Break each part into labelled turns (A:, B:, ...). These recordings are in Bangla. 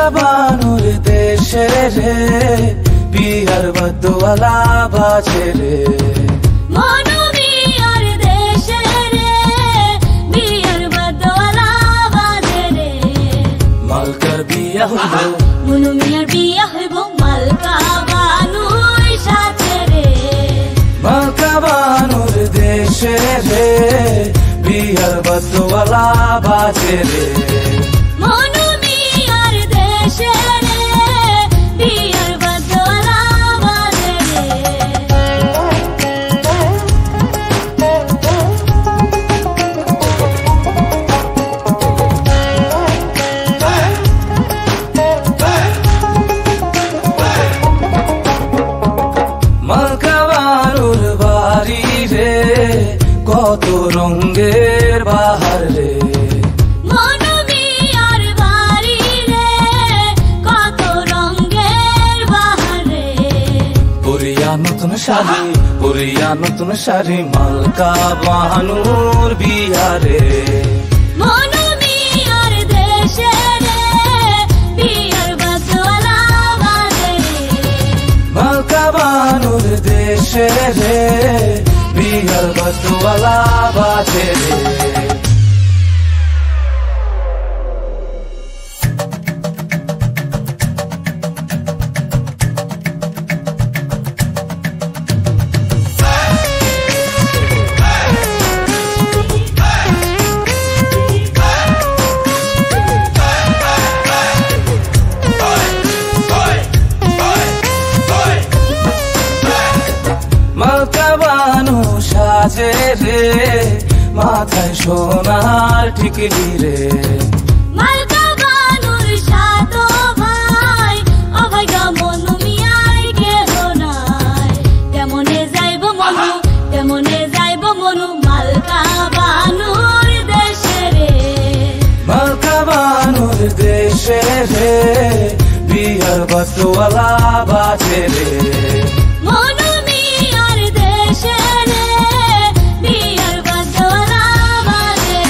A: মালকা বানুর দেশে রে বিয়ার বদওয়ালা বাজে রে
B: মনু মিয়ার দেশে রে বিয়ার বদওয়ালা বাজে রে
A: মালকার বিয়া হইব
B: মনু মিয়ার বিয়া হইব মালকা বানুর সাথে রে
A: মালকা বানুর দেশে রে বিয়ার বদওয়ালা বাজে রে
B: মনু মিয়ার দেশে রে বিয়ার বদওয়ালা বাজে
A: মালকা বানুর বাড়ি রে কত রঙের বাহার রে
B: মনু মিয়ার বাড়ি রে কত রঙের বাহার রে
A: পুরিয়া নতুন শাড়ি মালকা বানুর বিয়া রে
B: মনু মিয়ার দেশে রে বিয়ার বদওয়ালা বাজে
A: মালকা বানুর দেশে রে বিয়ার বদওয়ালা বাজে রে মালকা বানু সাজে রে মাথায় সোনার টিকলি রে
B: মালকা বানুর সাতো ভাই অভাগা মনু মিয়ার কেহ নাই তেমনে যাইব মনু মালকা বানুর দেশে রে
A: মালকা বানুর দেশে রে বিয়ার বদওয়ালা বাজে রে
B: মনু মিয়ার দেশে রে বিয়ার বদওয়ালা বাজে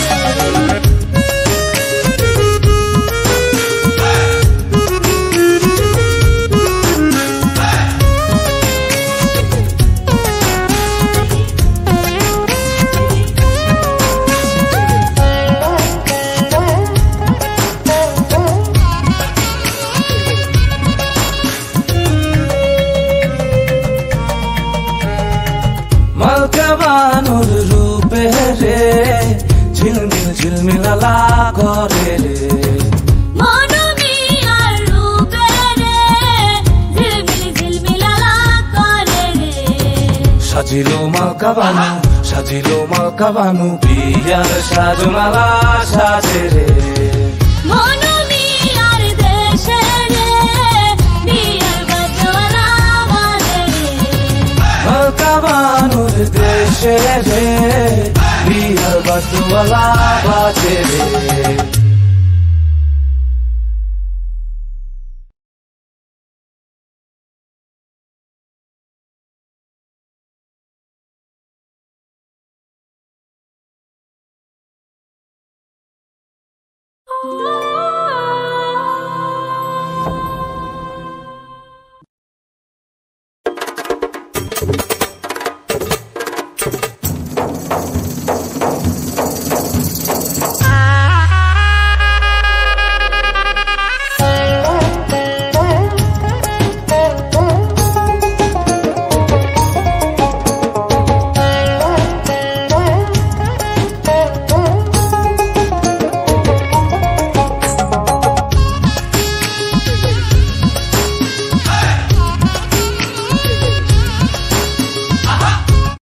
A: মালকা বানুর রূপে রে ঝিলমিল আলা করে রে
B: মনু মিয়ার রূপে রে ঝিলমিলালা করে রে
A: সাজিল মালকা বানু বিয়ার সাজমালা সাজে রে
B: মনু মিয়ার দেশে রে বিয়ার বদওয়ালা বাজে
A: মালকা বানুর দেশে রে বিয়ার বদওয়ালা বাজে রে